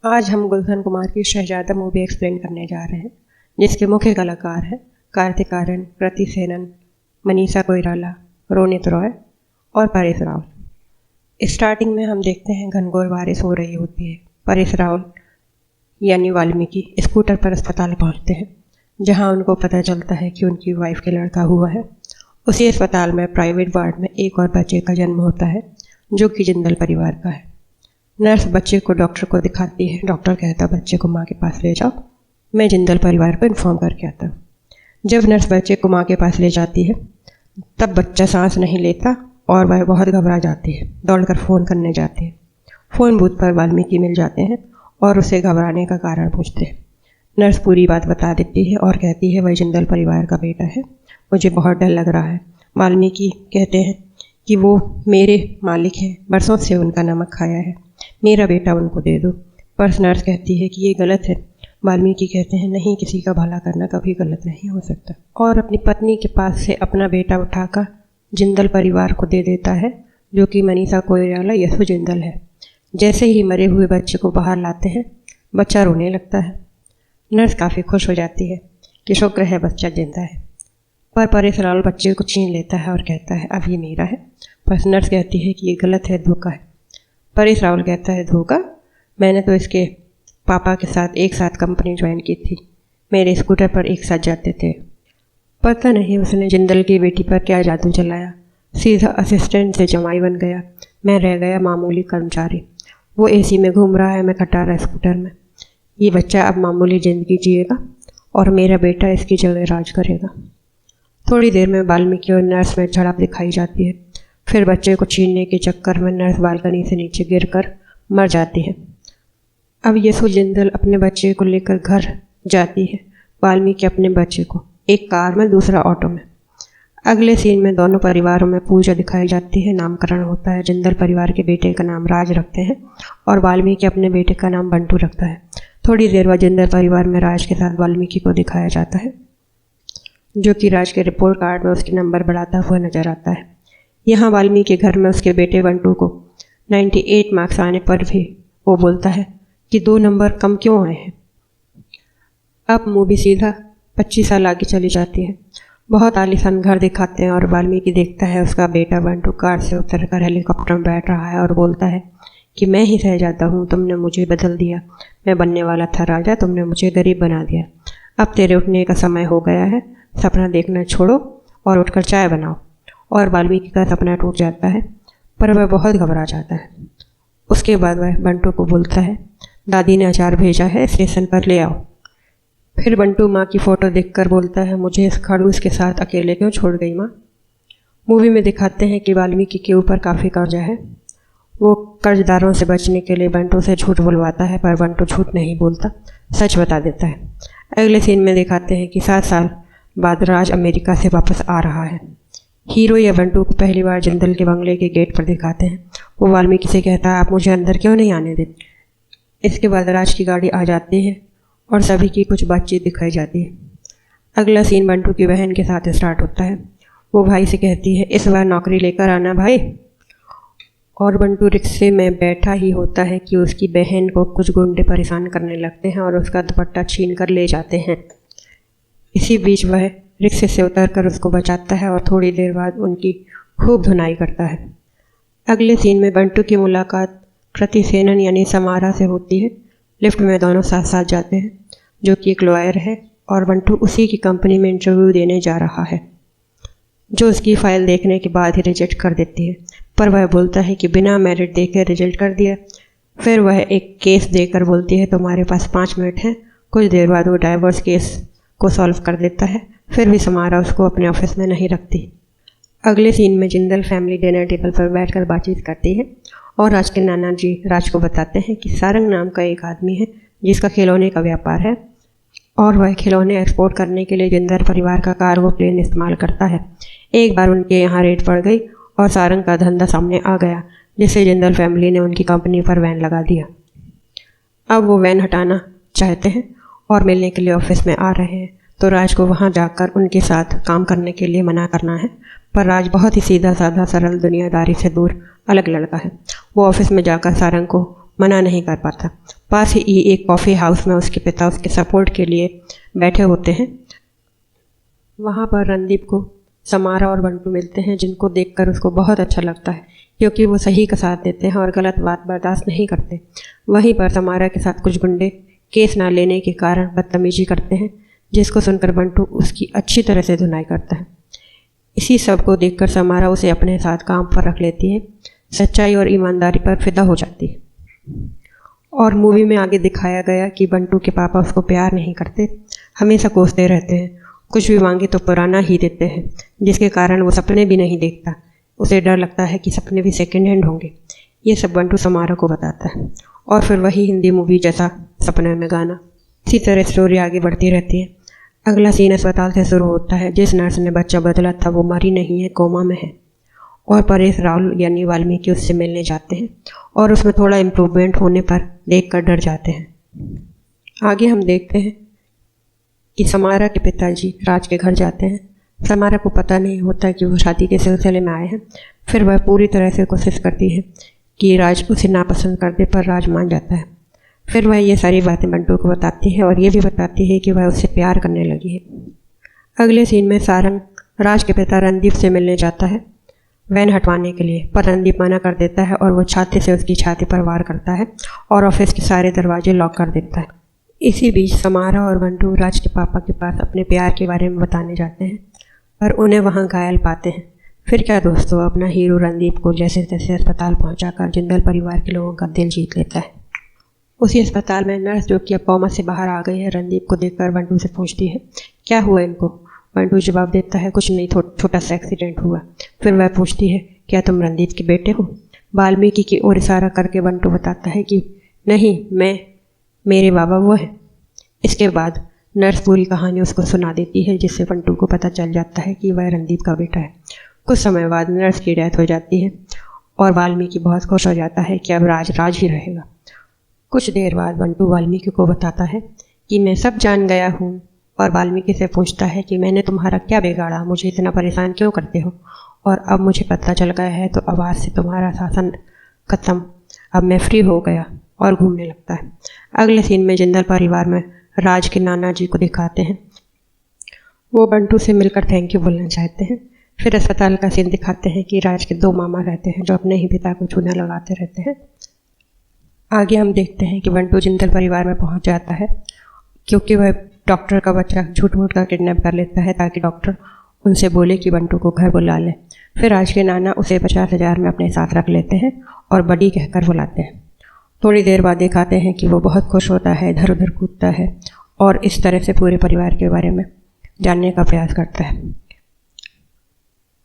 आज हम गुलशन कुमार की शहजादा मूवी एक्सप्लेन करने जा रहे हैं, जिसके मुख्य कलाकार हैं कार्तिक आर्यन, कृति सेनन, मनीषा कोइराला, रोनित रॉय और परेश रावल। स्टार्टिंग में हम देखते हैं घनघोर बारिश हो रही होती है। परेश रावल यानी वाल्मीकि स्कूटर पर अस्पताल पहुंचते हैं, जहां उनको पता चलता है कि उनकी वाइफ के लड़का हुआ है। उसी अस्पताल में प्राइवेट वार्ड में एक और बच्चे का जन्म होता है, जो कि जिंदल परिवार का है। नर्स बच्चे को डॉक्टर को दिखाती है। डॉक्टर कहता बच्चे को माँ के पास ले जाओ, मैं जिंदल परिवार को इन्फॉर्म करके आता हूँ। जब नर्स बच्चे को माँ के पास ले जाती है, तब बच्चा सांस नहीं लेता और वह बहुत घबरा जाती है। दौड़कर फ़ोन करने जाती है। फ़ोन बूथ पर वाल्मीकि मिल जाते हैं और उसे घबराने का कारण पूछते हैं। नर्स पूरी बात बता देती है और कहती है वह जिंदल परिवार का बेटा है, मुझे बहुत डर लग रहा है। वाल्मीकि कहते हैं कि वो मेरे मालिक हैं, बरसों से उनका नमक खाया है, मेरा बेटा उनको दे दो। पर नर्स कहती है कि ये गलत है। वाल्मीकि कहते हैं नहीं, किसी का भला करना कभी गलत नहीं हो सकता, और अपनी पत्नी के पास से अपना बेटा उठाकर जिंदल परिवार को दे देता है, जो कि मनीषा कोइराला यसु जिंदल है। जैसे ही मरे हुए बच्चे को बाहर लाते हैं, बच्चा रोने लगता है। नर्स काफ़ी खुश हो जाती है कि शुक्र है बच्चा जिंदा है। पर परेश रावल बच्चे को छीन लेता है और कहता है अब ये मेरा है। पर नर्स कहती है कि ये गलत है, धोखा है। परेश रावल कहता है धोखा? मैंने तो इसके पापा के साथ एक साथ कंपनी ज्वाइन की थी, मेरे स्कूटर पर एक साथ जाते थे। पता नहीं उसने जिंदल की बेटी पर क्या जादू चलाया, सीधा असिस्टेंट से जमाई बन गया। मैं रह गया मामूली कर्मचारी। वो एसी में घूम रहा है, मैं खटारा स्कूटर में। ये बच्चा अब मामूली ज़िंदगी जिएगा और मेरा बेटा इसकी जगह राज करेगा। थोड़ी देर में वाल्मीकि और नर्स में झड़प दिखाई जाती है। फिर बच्चे को छीनने के चक्कर में नर्स बालकनी से नीचे गिरकर मर जाती है। अब यसु जिंदल अपने बच्चे को लेकर घर जाती है, वाल्मीकि अपने बच्चे को एक कार में, दूसरा ऑटो में। अगले सीन में दोनों परिवारों में पूजा दिखाई जाती है, नामकरण होता है। जिंदल परिवार के बेटे का नाम राज रखते हैं और वाल्मीकि अपने बेटे का नाम बंटू रखता है। थोड़ी देर बाद जिंदल परिवार में राज के साथ वाल्मीकि को दिखाया जाता है, जो कि राज के रिपोर्ट कार्ड में उसके नंबर बढ़ाता हुआ नजर आता है। यहाँ वाल्मीकि के घर में उसके बेटे बंटू को 98 मार्क्स आने पर भी वो बोलता है कि 2 नंबर कम क्यों आए हैं। अब मूवी सीधा 25 साल आगे चली जाती है। बहुत आलीशान घर दिखाते हैं और वाल्मीकि देखता है उसका बेटा बंटू कार से उतरकर हेलीकॉप्टर में बैठ रहा है और बोलता है कि मैं ही शहजादा हूँ, तुमने मुझे बदल दिया। मैं बनने वाला था राजा, तुमने मुझे गरीब बना दिया। अब तेरे उठने का समय हो गया है, सपना देखना छोड़ो और उठकर चाय बनाओ। और वाल्मीकि का सपना टूट जाता है, पर वह बहुत घबरा जाता है। उसके बाद वह बंटू को बोलता है दादी ने अचार भेजा है, स्टेशन पर ले आओ। फिर बंटू माँ की फ़ोटो देखकर बोलता है मुझे इस खड़ूस के साथ अकेले क्यों छोड़ गई माँ। मूवी में दिखाते हैं कि वाल्मीकि के ऊपर काफ़ी कर्जा है। वो कर्जदारों से बचने के लिए बंटू से झूठ बुलवाता है, पर बंटू झूठ नहीं बोलता, सच बता देता है। अगले सीन में दिखाते हैं कि 7 साल बाद राज अमेरिका से वापस आ रहा है। हीरो या बंटू को पहली बार जिंदल के बंगले के गेट पर दिखाते हैं। वो वाल्मीकि से कहता है आप मुझे अंदर क्यों नहीं आने देते। इसके बाद राज की गाड़ी आ जाती है और सभी की कुछ बातचीत दिखाई जाती है। अगला सीन बंटू की बहन के साथ स्टार्ट होता है। वो भाई से कहती है इस बार नौकरी लेकर आना भाई। और बंटू रिक्शे में बैठा ही होता है कि उसकी बहन को कुछ गुंडे परेशान करने लगते हैं और उसका दुपट्टा छीन कर ले जाते हैं। इसी बीच वह रिक्शे से उतरकर उसको बचाता है और थोड़ी देर बाद उनकी खूब धुनाई करता है। अगले सीन में बंटू की मुलाकात कृति सेनन यानी समारा से होती है। लिफ्ट में दोनों साथ साथ जाते हैं, जो कि एक लॉयर है और बंटू उसी की कंपनी में इंटरव्यू देने जा रहा है, जो उसकी फ़ाइल देखने के बाद ही रिजेक्ट कर देती है। पर वह बोलता है कि बिना मेरिट देकर रिजेक्ट कर दिया। फिर वह एक केस देकर बोलती है तुम्हारे पास 5 मिनट हैं। कुछ देर बाद वो डाइवोर्स केस को सॉल्व कर देता है। फिर भी समारा उसको अपने ऑफिस में नहीं रखती। अगले सीन में जिंदल फैमिली डिनर टेबल पर बैठकर बातचीत करती है और राज के नाना जी राज को बताते हैं कि सारंग नाम का एक आदमी है जिसका खिलौने का व्यापार है और वह खिलौने एक्सपोर्ट करने के लिए जिंदल परिवार का कार्गो प्लेन इस्तेमाल करता है। एक बार उनके यहाँ रेड पड़ गई और सारंग का धंधा सामने आ गया, जिससे जिंदल फैमिली ने उनकी कंपनी पर वैन लगा दिया। अब वो वैन हटाना चाहते हैं और मिलने के लिए ऑफिस में आ रहे हैं, तो राज को वहाँ जाकर उनके साथ काम करने के लिए मना करना है। पर राज बहुत ही सीधा साधा सरल दुनियादारी से दूर अलग लड़का है। वो ऑफिस में जाकर सारंग को मना नहीं कर पाता। पास ही एक कॉफ़ी हाउस में उसके पिता उसके सपोर्ट के लिए बैठे होते हैं। वहाँ पर रणदीप को समारा और बंटू मिलते हैं, जिनको देखकर उसको बहुत अच्छा लगता है क्योंकि वो सही का साथ देते हैं और गलत बात बर्दाश्त नहीं करते। वहीं पर समारा के साथ कुछ गुंडे केस ना लेने के कारण बदतमीजी करते हैं, जिसको सुनकर बंटू उसकी अच्छी तरह से धुनाई करता है। इसी सब को देखकर समारा उसे अपने साथ काम पर रख लेती है, सच्चाई और ईमानदारी पर फिदा हो जाती है। और मूवी में आगे दिखाया गया कि बंटू के पापा उसको प्यार नहीं करते, हमेशा कोसते रहते हैं, कुछ भी मांगे तो पुराना ही देते हैं, जिसके कारण वो सपने भी नहीं देखता। उसे डर लगता है कि सपने भी सेकंड हैंड होंगे। ये सब बंटू समारा को बताता है और फिर वही हिंदी मूवी जैसा सपने में गाना। इसी तरह स्टोरी आगे बढ़ती रहती है। अगला सीन अस्पताल से शुरू होता है। जिस नर्स ने बच्चा बदला था वो मरी नहीं है, कोमा में है। और परेश रावल यानी वाल्मीकि उससे मिलने जाते हैं और उसमें थोड़ा इम्प्रूवमेंट होने पर देखकर डर जाते हैं। आगे हम देखते हैं कि समारा के पिताजी राज के घर जाते हैं। समारा को पता नहीं होता कि वो शादी के सिलसिले में आए हैं। फिर वह पूरी तरह से कोशिश करती है कि राज उसे नापसंद कर दे, पर राज मान जाता है। फिर वह ये सारी बातें बंटू को बताती है और ये भी बताती है कि वह उससे प्यार करने लगी है। अगले सीन में सारंग राज के पिता रणदीप से मिलने जाता है वैन हटवाने के लिए, पर रणदीप मना कर देता है और वो छाती से उसकी छाती पर वार करता है और ऑफिस के सारे दरवाजे लॉक कर देता है। इसी बीच समारा और बंटू राज के पापा के पास अपने प्यार के बारे में बताने जाते हैं, पर उन्हें वहाँ घायल पाते हैं। फिर क्या दोस्तों, अपना हीरो रणदीप को जैसे तैसे अस्पताल पहुँचाकर जिंदल परिवार के लोगों का दिल जीत लेता है। उसी अस्पताल में नर्स, जो कि अब कोमा से बाहर आ गई है, रणदीप को देखकर बंटू से पूछती है क्या हुआ इनको। बंटू जवाब देता है कुछ नहीं, छोटा सा एक्सीडेंट हुआ। फिर वह पूछती है क्या तुम रणदीप के बेटे हो। वाल्मीकि की ओर इशारा करके बंटू बताता है कि नहीं, मेरे बाबा वो है। इसके बाद नर्स पूरी कहानी उसको सुना देती है, जिससे बंटू को पता चल जाता है कि वह रणदीप का बेटा है। कुछ समय बाद नर्स की डेथ हो जाती है और वाल्मीकि बहुत खुश हो जाता है कि अब राज ही रहेगा। कुछ देर बाद बंटू वाल्मीकि को बताता है कि मैं सब जान गया हूँ और वाल्मीकि से पूछता है कि मैंने तुम्हारा क्या बिगाड़ा, मुझे इतना परेशान क्यों करते हो। और अब मुझे पता चल गया है तो अब आज से तुम्हारा शासन खत्म, अब मैं फ्री हो गया, और घूमने लगता है। अगले सीन में जिंदल परिवार में राज के नाना जी को दिखाते हैं। वो बंटू से मिलकर थैंक यू बोलना चाहते हैं। फिर अस्पताल का सीन दिखाते हैं कि राज के 2 मामा रहते हैं जो अपने ही पिता को चूना लगाते रहते हैं। आगे हम देखते हैं कि बंटू जिंदल परिवार में पहुंच जाता है क्योंकि वह डॉक्टर का बच्चा झूठ मूठ का किडनैप कर लेता है ताकि डॉक्टर उनसे बोले कि बंटू को घर बुला ले। फिर राज के नाना उसे 50,000 में अपने साथ रख लेते हैं और बड़ी कहकर बुलाते हैं। थोड़ी देर बाद दिखाते हैं कि वो बहुत खुश होता है, इधर उधर कूदता है और इस तरह से पूरे परिवार के बारे में जानने का प्रयास करता है।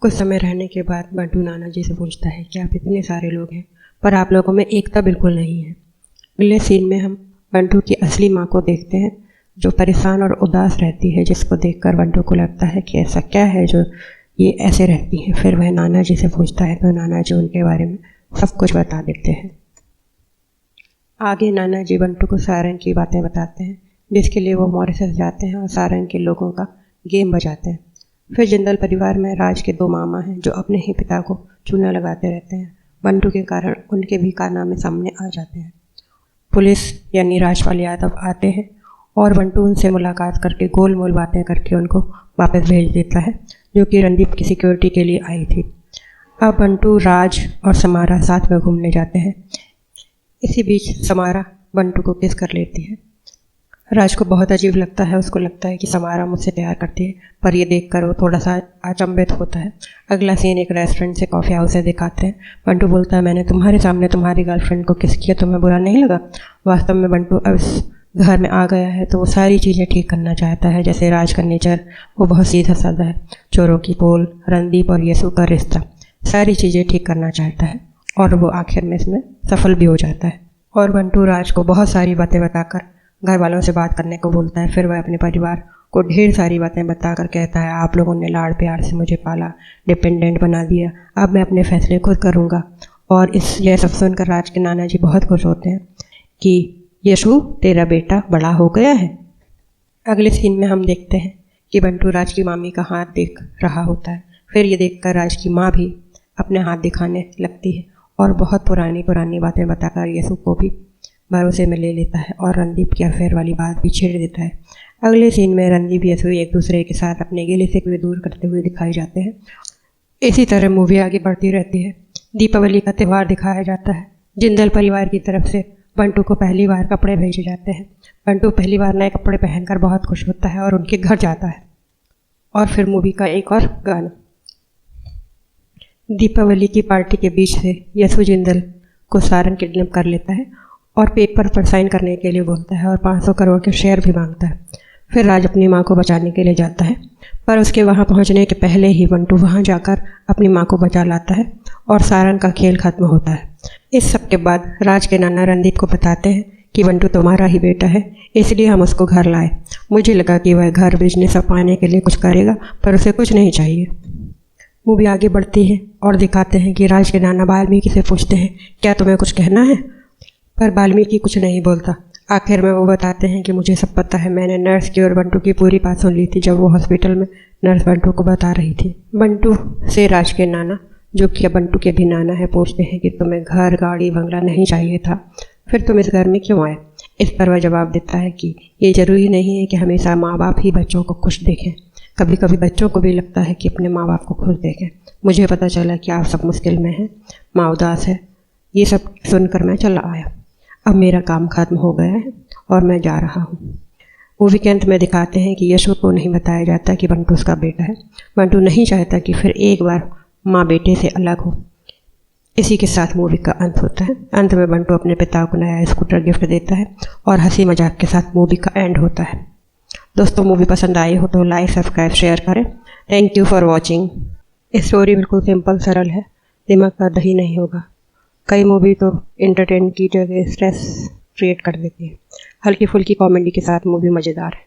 कुछ समय रहने के बाद बंटू नाना जी से पूछता है कि आप इतने सारे लोग हैं पर आप लोगों में एकता बिल्कुल नहीं है। अगले सीन में हम बंटू की असली माँ को देखते हैं जो परेशान और उदास रहती है, जिसको देखकर बंटू को लगता है कि ऐसा क्या है जो ये ऐसे रहती है। फिर वह नाना जी से पूछता है तो नाना जी उनके बारे में सब कुछ बता देते हैं। आगे नाना जी बंटू को सारंग की बातें बताते हैं, जिसके लिए वो मॉरिशस जाते हैं और सारंग के लोगों का गेम बजाते हैं। फिर जिंदल परिवार में राज के 2 मामा हैं जो अपने ही पिता को चूना लगाते रहते हैं। बंटू के कारण उनके भी कारनामे सामने आ जाते हैं। पुलिस यानी राजपाल यादव आते हैं और बंटू उनसे मुलाकात करके गोल मोल बातें करके उनको वापस भेज देता है, जो कि रणदीप की सिक्योरिटी के लिए आई थी। अब बंटू, राज और समारा साथ में घूमने जाते हैं। इसी बीच समारा बंटू को किस कर लेती है। राज को बहुत अजीब लगता है, उसको लगता है कि समारा मुझसे प्यार करती है, पर ये देखकर वो थोड़ा सा अचंभित होता है। अगला सीन एक रेस्टोरेंट से कॉफ़ी हाउस से दिखाते हैं। बंटू बोलता है मैंने तुम्हारे सामने तुम्हारी गर्लफ्रेंड को किस किया, तुम्हें बुरा नहीं लगा। वास्तव में बंटू अब इस घर में आ गया है तो वो सारी चीज़ें ठीक करना चाहता है। जैसे राज का नेचर, वो बहुत सीधा साधा है, चोरों की पोल, रणदीप और यीशु का रिश्ता, सारी चीज़ें ठीक करना चाहता है और वो आखिर में इसमें सफल भी हो जाता है। और बंटू राज को बहुत सारी बातें बताकर घर वालों से बात करने को बोलता है। फिर वह अपने परिवार को ढेर सारी बातें बताकर कहता है आप लोगों ने लाड़ प्यार से मुझे पाला, डिपेंडेंट बना दिया, अब मैं अपने फैसले खुद करूँगा। और यह सब सुनकर राज के नाना जी बहुत खुश होते हैं कि यशु तेरा बेटा बड़ा हो गया है। अगले सीन में हम देखते हैं कि बंटू राज की मामी का हाथ देख रहा होता है। फिर ये देखकर राज की माँ भी अपने हाथ दिखाने लगती है और बहुत पुरानी पुरानी बातें बताकर यशु को भी भरोसे में ले लेता है और रणदीप की अफेयर वाली बात भी छेड़ देता है। अगले सीन में रणदीप यशु एक दूसरे के साथ अपने गिले शिकवे दूर करते हुए दिखाई जाते हैं। इसी तरह मूवी आगे बढ़ती रहती है। दीपावली का त्यौहार दिखाया जाता है। जिंदल परिवार की तरफ से बंटू को पहली बार कपड़े भेजे जाते हैं। बंटू पहली बार नए कपड़े पहनकर बहुत खुश होता है और उनके घर जाता है। और फिर मूवी का एक और गाना। दीपावली की पार्टी के बीच से यशु जिंदल को सारंग किडनैप कर लेता है और पेपर पर साइन करने के लिए बोलता है और 500 करोड़ के शेयर भी मांगता है। फिर राज अपनी माँ को बचाने के लिए जाता है, पर उसके वहाँ पहुँचने के पहले ही बंटू वहाँ जाकर अपनी माँ को बचा लाता है और सारंग का खेल खत्म होता है। इस सब के बाद राज के नाना रणदीप को बताते हैं कि बंटू तुम्हारा ही बेटा है, इसलिए हम उसको घर लाए। मुझे लगा कि वह घर बिजनेस पाने के लिए कुछ करेगा, पर उसे कुछ नहीं चाहिए। मूवी आगे बढ़ती है और दिखाते हैं कि राज के नाना वाल्मीकि से पूछते हैं, क्या तुम्हें कुछ कहना है? पर वाल्मीकि कुछ नहीं बोलता। आखिर में वो बताते हैं कि मुझे सब पता है, मैंने नर्स की और बंटू की पूरी बात सुन ली थी जब वो हॉस्पिटल में नर्स बंटू को बता रही थी। बंटू से राज के नाना, जो कि बंटू के भी नाना है, पूछते हैं कि तुम्हें घर गाड़ी बंगला नहीं चाहिए था, फिर तुम इस घर में क्यों आए? इस पर वह जवाब देता है कि ये ज़रूरी नहीं है कि हमेशा माँ बाप ही बच्चों को खुश देखें, कभी कभी बच्चों को भी लगता है कि अपने माँ बाप को खुश देखें। मुझे पता चला कि आप सब मुश्किल में हैं, माँ उदास है। ये सब सुनकर मैं चला आया। अब मेरा काम खत्म हो गया है और मैं जा रहा हूँ। मूवी के अंत में दिखाते हैं कि यशु को नहीं बताया जाता कि बंटू उसका बेटा है। बंटू नहीं चाहता कि फिर एक बार माँ बेटे से अलग हो। इसी के साथ मूवी का अंत होता है। अंत में बंटू अपने पिता को नया स्कूटर गिफ्ट देता है और हंसी मजाक के साथ मूवी का एंड होता है। दोस्तों, मूवी पसंद आई हो तो लाइक, सब्सक्राइब, शेयर करें। Thank you for watching. Story बिल्कुल सिंपल सरल है, दिमाग का दही नहीं होगा। कई मूवी तो एंटरटेन की जगह स्ट्रेस क्रिएट कर देती है। हल्की फुल्की कॉमेडी के साथ मूवी मज़ेदार है।